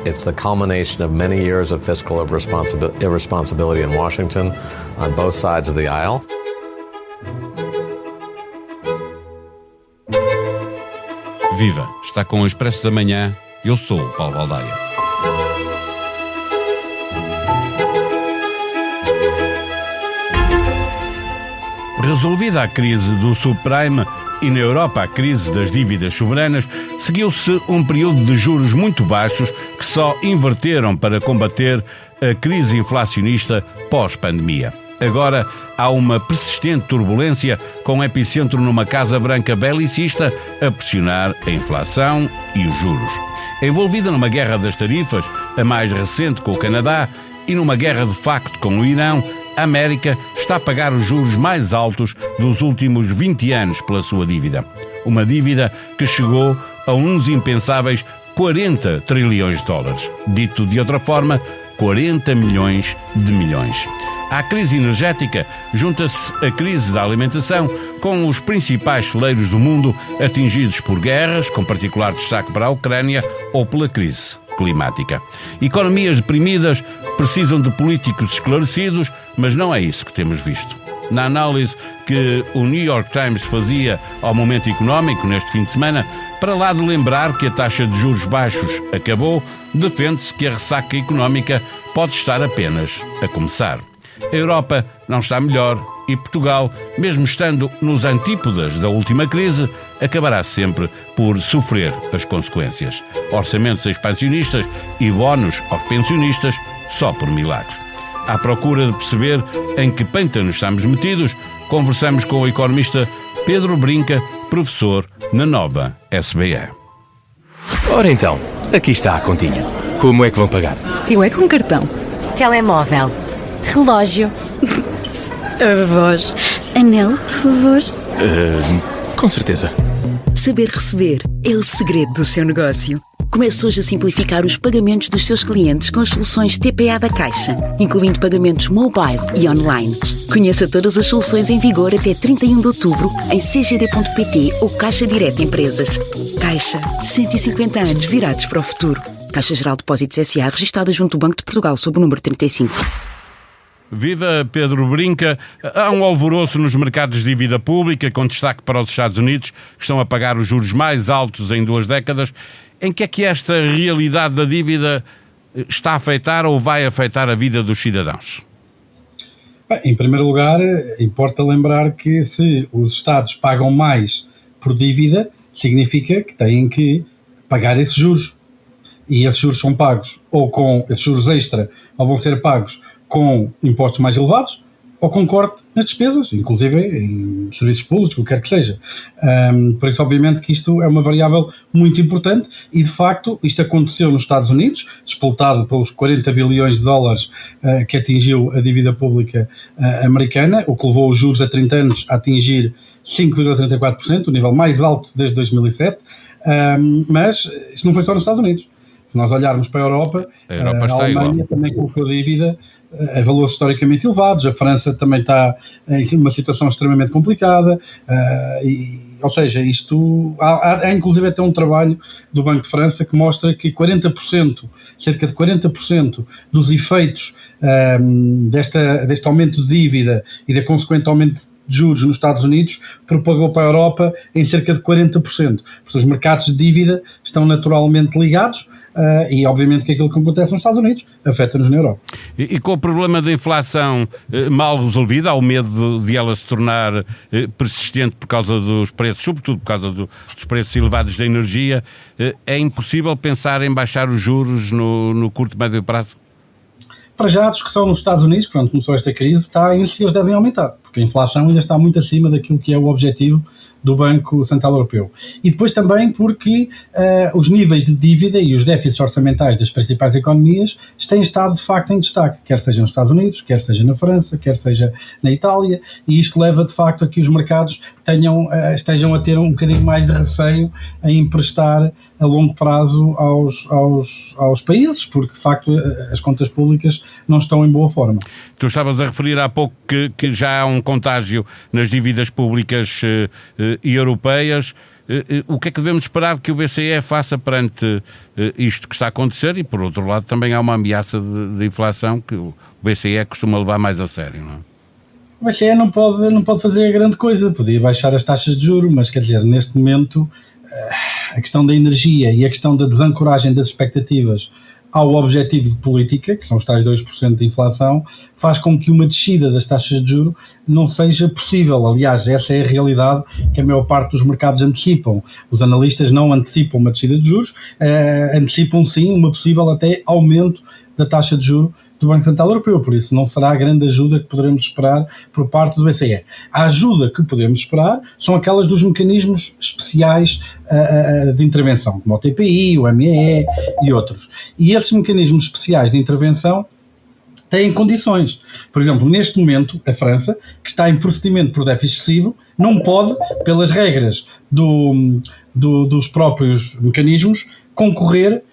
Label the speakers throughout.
Speaker 1: It's the culmination of many years of fiscal irresponsibility in Washington on both sides of the aisle.
Speaker 2: Viva! Está com o Expresso da Manhã. Eu sou o Paulo Baldaia. Resolvida a crise do subprime e na Europa a crise das dívidas soberanas, seguiu-se um período de juros muito baixos que só inverteram para combater a crise inflacionista pós-pandemia. Agora há uma persistente turbulência com o epicentro numa Casa Branca belicista a pressionar a inflação e os juros. Envolvida numa guerra das tarifas, a mais recente com o Canadá, e numa guerra de facto com o Irão, a América está a pagar os juros mais altos dos últimos 20 anos pela sua dívida. Uma dívida que chegou a uns impensáveis 40 trilhões de dólares. Dito de outra forma, 40 milhões de milhões. À crise energética junta-se a crise da alimentação, com os principais celeiros do mundo atingidos por guerras, com particular destaque para a Ucrânia, ou pela crise climática. Economias deprimidas precisam de políticos esclarecidos, mas não é isso que temos visto. Na análise que o New York Times fazia ao momento económico neste fim de semana, para lá de lembrar que a taxa de juros baixos acabou, defende-se que a ressaca económica pode estar apenas a começar. A Europa não está melhor e Portugal, mesmo estando nos antípodas da última crise, acabará sempre por sofrer as consequências. Orçamentos expansionistas e bónus aos pensionistas só por milagre. À procura de perceber em que pântano estamos metidos, conversamos com o economista Pedro Brinca, professor na Nova SBE.
Speaker 3: Ora então, aqui está a continha. Como é que vão pagar?
Speaker 4: Eu é com cartão.
Speaker 5: Telemóvel. Relógio.
Speaker 4: A voz. Anel, por favor.
Speaker 3: Com certeza.
Speaker 6: Saber receber é o segredo do seu negócio. Comece hoje a simplificar os pagamentos dos seus clientes com as soluções TPA da Caixa, incluindo pagamentos mobile e online. Conheça todas as soluções em vigor até 31 de outubro em cgd.pt ou Caixa Direta Empresas. Caixa, 150 anos virados para o futuro. Caixa Geral de Depósitos S.A. registada junto do Banco de Portugal sob o número 35.
Speaker 2: Viva Pedro Brinca. Há um alvoroço nos mercados de dívida pública, com destaque para os Estados Unidos, que estão a pagar os juros mais altos em 2 décadas. Em que é que esta realidade da dívida está a afetar ou vai afetar a vida dos cidadãos?
Speaker 7: Bem, em primeiro lugar, importa lembrar que se os Estados pagam mais por dívida, significa que têm que pagar esses juros. E esses juros são pagos ou com esses juros extra, ou vão ser pagos com impostos mais elevados, ou com corte nas despesas, inclusive em serviços públicos, o que quer que seja. Por isso, obviamente, que isto é uma variável muito importante e, de facto, isto aconteceu nos Estados Unidos, disputado pelos 40 bilhões de dólares que atingiu a dívida pública americana, o que levou os juros a 30 anos a atingir 5,34%, o nível mais alto desde 2007, mas isto não foi só nos Estados Unidos. Se nós olharmos para a Europa a Alemanha também colocou dívida a valores historicamente elevados, a França também está em uma situação extremamente complicada, ou seja, isto há inclusive até um trabalho do Banco de França que mostra que 40%, cerca de 40% dos efeitos deste aumento de dívida e da consequente aumento de juros nos Estados Unidos propagou para a Europa em cerca de 40%. Porque os mercados de dívida estão naturalmente ligados, e obviamente que aquilo que acontece nos Estados Unidos afeta-nos na Europa.
Speaker 2: E com o problema da inflação mal resolvida, há o medo de ela se tornar persistente por causa dos preços, sobretudo por causa dos preços elevados da energia, é impossível pensar em baixar os juros no curto e médio prazo?
Speaker 7: Para já a discussão nos Estados Unidos, quando começou esta crise, está em se eles devem aumentar, porque a inflação ainda está muito acima daquilo que é o objetivo do Banco Central Europeu. E depois também porque os níveis de dívida e os déficits orçamentais das principais economias têm estado de facto em destaque, quer seja nos Estados Unidos, quer seja na França, quer seja na Itália, e isto leva de facto a que os mercados estejam a ter um bocadinho mais de receio em emprestar a longo prazo aos países, porque de facto as contas públicas não estão em boa forma.
Speaker 2: Tu estavas a referir há pouco que já há um contágio nas dívidas públicas e europeias. O que é que devemos esperar que o BCE faça perante isto que está a acontecer? E, por outro lado, também há uma ameaça de inflação que o BCE costuma levar mais a sério, não é?
Speaker 7: O BCE não pode fazer grande coisa, podia baixar as taxas de juros, mas quer dizer, neste momento a questão da energia e a questão da desancoragem das expectativas ao objetivo de política, que são os tais 2% de inflação, faz com que uma descida das taxas de juros não seja possível. Aliás, essa é a realidade que a maior parte dos mercados antecipam. Os analistas não antecipam uma descida de juros, antecipam sim uma possível até aumento da taxa de juros do Banco Central Europeu, por isso não será a grande ajuda que poderemos esperar por parte do BCE. A ajuda que podemos esperar são aquelas dos mecanismos especiais de intervenção, como o TPI, o MEE e outros. E esses mecanismos especiais de intervenção têm condições. Por exemplo, neste momento, a França, que está em procedimento por déficit excessivo, não pode, pelas regras dos próprios mecanismos, concorrer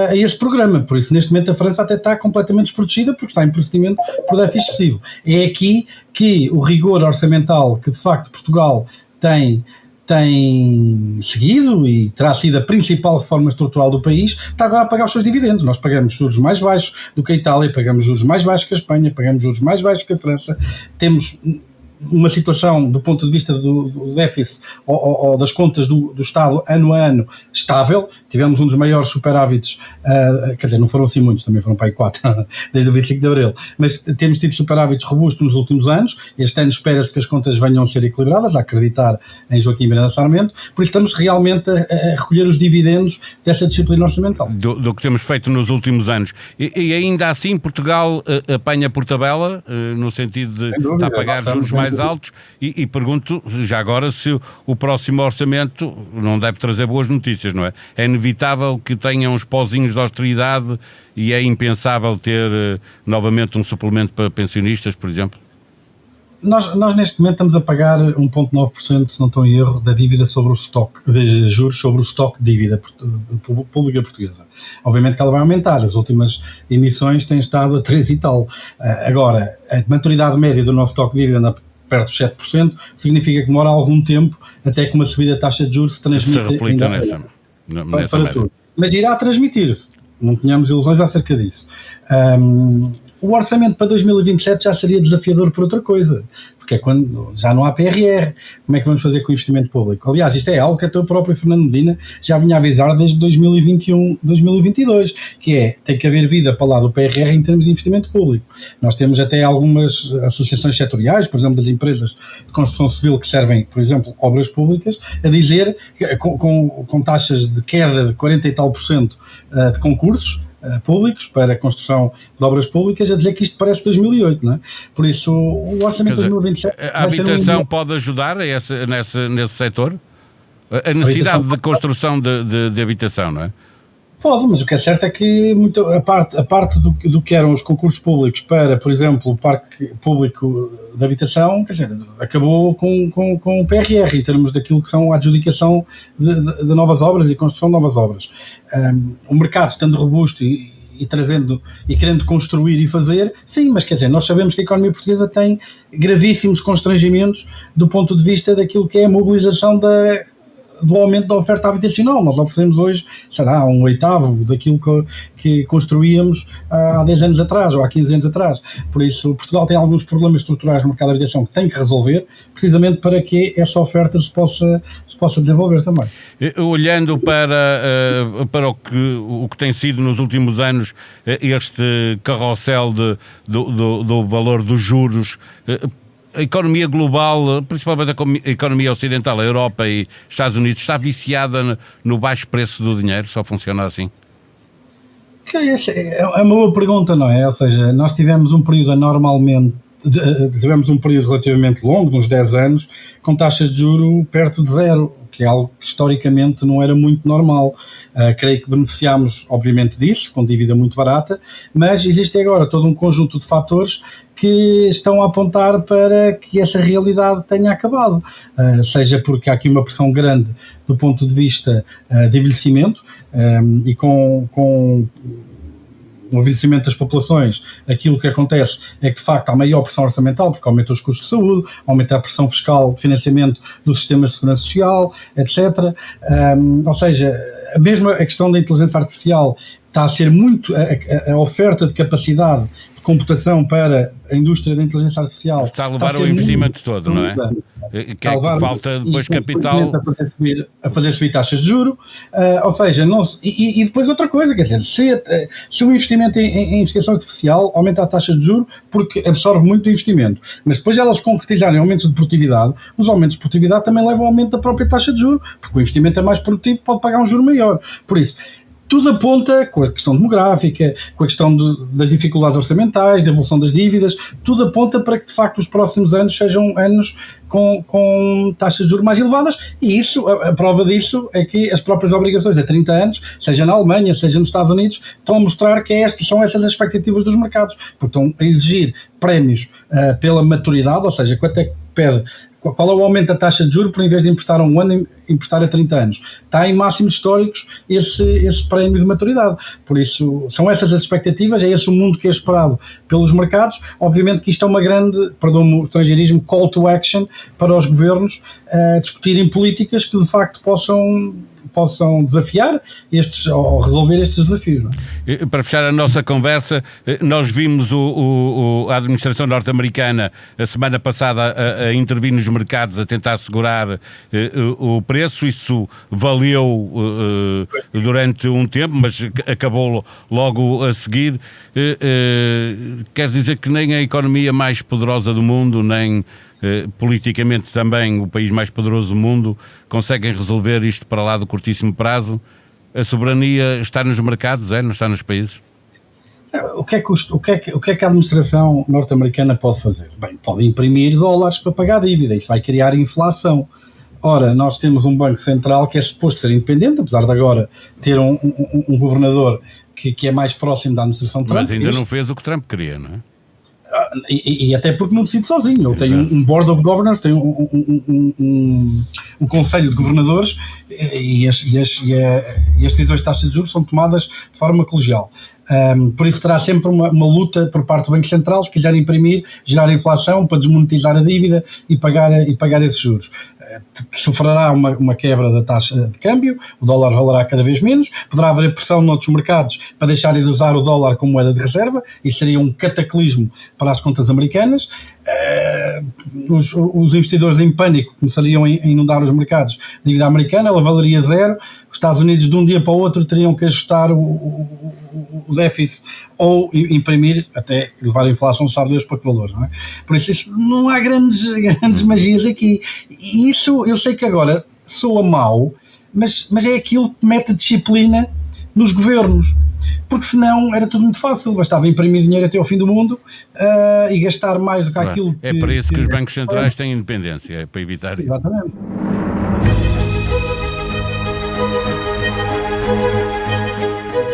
Speaker 7: a esse programa. Por isso, neste momento, a França até está completamente desprotegida porque está em procedimento por déficit excessivo. É aqui que o rigor orçamental que, de facto, Portugal tem seguido e terá sido a principal reforma estrutural do país, está agora a pagar os seus dividendos. Nós pagamos juros mais baixos do que a Itália, pagamos juros mais baixos que a Espanha, pagamos juros mais baixos que a França, temos uma situação do ponto de vista do déficit ou das contas do Estado ano a ano estável. Tivemos um dos maiores superávites, quer dizer, não foram assim muitos, também foram para aí 4 desde o 25 de Abril, mas temos tido superávites robustos nos últimos anos. Este ano espera-se que as contas venham a ser equilibradas, a acreditar em Joaquim Miranda Sarmento, por isso estamos realmente a recolher os dividendos dessa disciplina orçamental.
Speaker 2: Do que temos feito nos últimos anos. E ainda assim Portugal apanha por tabela, no sentido de estar a pagar juros mais altos, e pergunto já agora se o próximo orçamento não deve trazer boas notícias, não é? É inevitável que tenha uns pozinhos de austeridade e é impensável ter novamente um suplemento para pensionistas, por exemplo?
Speaker 7: Nós neste momento estamos a pagar 1,9%, se não estou em erro, da dívida sobre o estoque, de juros sobre o estoque de dívida pública portuguesa. Obviamente que ela vai aumentar, as últimas emissões têm estado a 3 e tal. Agora, a maturidade média do nosso estoque de dívida anda perto dos 7%, significa que demora algum tempo até que uma subida da taxa de juros se transmita.
Speaker 2: Se reflita nessa
Speaker 7: para tudo. Mas irá transmitir-se, não tenhamos ilusões acerca disso. O orçamento para 2027 já seria desafiador por outra coisa, porque é quando já não há PRR. Como é que vamos fazer com o investimento público? Aliás, isto é algo que até o próprio Fernando Medina já vinha a avisar desde 2021, 2022, que é, tem que haver vida para lá do PRR em termos de investimento público. Nós temos até algumas associações setoriais, por exemplo, das empresas de construção civil que servem, por exemplo, obras públicas, a dizer, com taxas de queda de 40 e tal % de concursos públicos para a construção de obras públicas, a dizer que isto parece 2008, não é? Por isso, o orçamento de 2027...
Speaker 2: A habitação pode ajudar nesse setor? A necessidade de construção de habitação, não é?
Speaker 7: Pode, mas o que é certo é que a parte do que eram os concursos públicos para, por exemplo, o parque público de habitação, quer dizer, acabou com o PRR em termos daquilo que são a adjudicação de novas obras e construção de novas obras. O mercado estando robusto e trazendo e querendo construir e fazer, sim, mas quer dizer, nós sabemos que a economia portuguesa tem gravíssimos constrangimentos do ponto de vista daquilo que é a mobilização do aumento da oferta habitacional. Nós oferecemos hoje, será um oitavo daquilo que construíamos há 10 anos atrás ou há 15 anos atrás. Por isso, Portugal tem alguns problemas estruturais no mercado de habitação que tem que resolver, precisamente para que essa oferta se possa desenvolver também.
Speaker 2: Olhando para o que tem sido nos últimos anos este carrossel do valor dos juros, a economia global, principalmente a economia ocidental, a Europa e Estados Unidos, está viciada no baixo preço do dinheiro? Só funciona assim?
Speaker 7: É uma boa pergunta, não é? Ou seja, nós tivemos um período relativamente longo, de uns 10 anos, com taxas de juro perto de zero, que é algo que historicamente não era muito normal. Creio que beneficiámos, obviamente, disso, com dívida muito barata, mas existe agora todo um conjunto de fatores que estão a apontar para que essa realidade tenha acabado. Seja porque há aqui uma pressão grande do ponto de vista de envelhecimento e com o envelhecimento das populações, aquilo que acontece é que, de facto, há maior pressão orçamental, porque aumenta os custos de saúde, aumenta a pressão fiscal de financiamento dos sistemas de segurança social, etc. Ou seja, mesmo a questão da inteligência artificial está a ser muito, a oferta de capacidade de computação para a indústria da inteligência artificial
Speaker 2: está a levar o investimento todo, não é? Que é que falta depois capital
Speaker 7: a fazer subir taxas de juro, ou seja, e depois outra coisa, quer dizer, se o investimento em investigação artificial aumenta a taxa de juro porque absorve muito o investimento, mas depois elas concretizarem aumentos de produtividade, os aumentos de produtividade também levam ao aumento da própria taxa de juro, porque o investimento é mais produtivo, pode pagar um juro maior. Por isso, tudo aponta, com a questão demográfica, com a questão das dificuldades orçamentais, da evolução das dívidas, tudo aponta para que, de facto, os próximos anos sejam anos com taxas de juros mais elevadas, e isso, a prova disso é que as próprias obrigações a 30 anos, seja na Alemanha, seja nos Estados Unidos, estão a mostrar que são essas as expectativas dos mercados, porque estão a exigir prémios pela maturidade, ou seja, quanto é que pede. Qual é o aumento da taxa de juros por, em vez de emprestar a um ano, emprestar a 30 anos? Está em máximos históricos esse prémio de maturidade. Por isso, são essas as expectativas, é esse o mundo que é esperado pelos mercados. Obviamente que isto é uma grande, perdão-me o estrangeirismo, call to action para os governos discutirem políticas que de facto possam desafiar ou resolver estes desafios. Não é?
Speaker 2: Para fechar a nossa conversa, nós vimos a administração norte-americana a semana passada a intervir nos mercados a tentar segurar o preço. Isso valeu durante um tempo, mas acabou logo a seguir. Quer dizer que nem a economia mais poderosa do mundo, nem politicamente também o país mais poderoso do mundo conseguem resolver isto para lá do curtíssimo prazo. A soberania está nos mercados, não está nos países?
Speaker 7: O que é que a administração norte-americana pode fazer? Bem, pode imprimir dólares para pagar a dívida, isso vai criar inflação. Ora, nós temos um Banco Central que é suposto ser independente, apesar de agora ter um governador que é mais próximo da administração Trump.
Speaker 2: Mas ainda não fez o que Trump queria, não é?
Speaker 7: E até porque não decide sozinho. Ele tem um Board of Governors, tem um Conselho de Governadores e as decisões de taxa de juros são tomadas de forma colegial. Por isso terá sempre uma luta por parte do Banco Central, se quiser imprimir, gerar inflação para desmonetizar a dívida e pagar esses juros. Sofrerá uma quebra da taxa de câmbio, o dólar valerá cada vez menos, poderá haver pressão noutros mercados para deixarem de usar o dólar como moeda de reserva, e seria um cataclismo para as contas americanas. Os investidores em pânico começariam a inundar os mercados de dívida americana, ela valeria zero. Os Estados Unidos de um dia para o outro teriam que ajustar o déficit ou imprimir, até levar a inflação, sabe Deus para que valor, não é? Por isso não há grandes magias aqui. E isso eu sei que agora soa mau, mas é aquilo que mete disciplina nos governos. Porque senão era tudo muito fácil, bastava imprimir dinheiro até ao fim do mundo e gastar mais do que aquilo que...
Speaker 2: É para isso que os bancos centrais têm independência, é para evitar isso.
Speaker 7: Exatamente.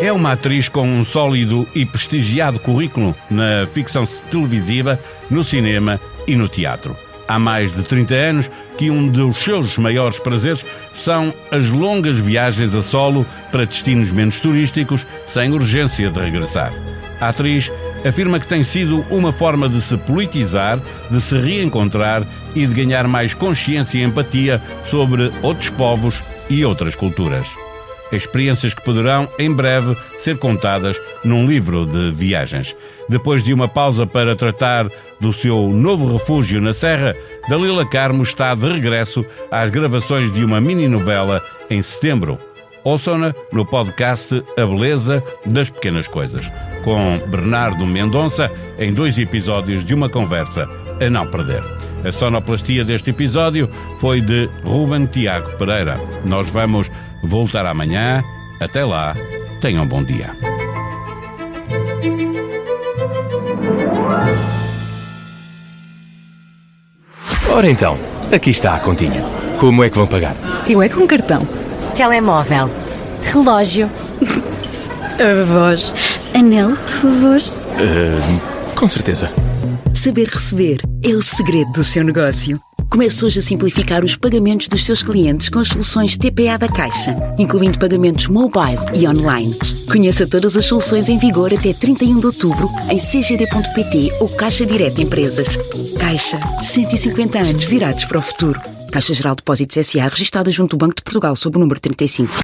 Speaker 2: É uma atriz com um sólido e prestigiado currículo na ficção televisiva, no cinema e no teatro. Há mais de 30 anos que um dos seus maiores prazeres são as longas viagens a solo para destinos menos turísticos, sem urgência de regressar. A atriz afirma que tem sido uma forma de se politizar, de se reencontrar e de ganhar mais consciência e empatia sobre outros povos e outras culturas. Experiências que poderão, em breve, ser contadas num livro de viagens. Depois de uma pausa para tratar do seu novo refúgio na Serra, Dalila Carmo está de regresso às gravações de uma mini-novela em setembro. Ouçam-na no podcast A Beleza das Pequenas Coisas, com Bernardo Mendonça, em 2 episódios de uma conversa a não perder. A sonoplastia deste episódio foi de Ruben Tiago Pereira. Nós vamos voltar amanhã. Até lá, tenham um bom dia.
Speaker 3: Ora então, aqui está a continha. Como é que vão pagar?
Speaker 4: Eu é com cartão.
Speaker 5: Telemóvel. Relógio.
Speaker 4: A voz. Anel, por favor.
Speaker 3: Com certeza.
Speaker 6: Saber receber é o segredo do seu negócio. Comece hoje a simplificar os pagamentos dos seus clientes com as soluções TPA da Caixa, incluindo pagamentos mobile e online. Conheça todas as soluções em vigor até 31 de outubro em cgd.pt ou Caixa Direta Empresas. Caixa, 150 anos virados para o futuro. Caixa Geral de Depósitos S.A. registada junto do Banco de Portugal sob o número 35.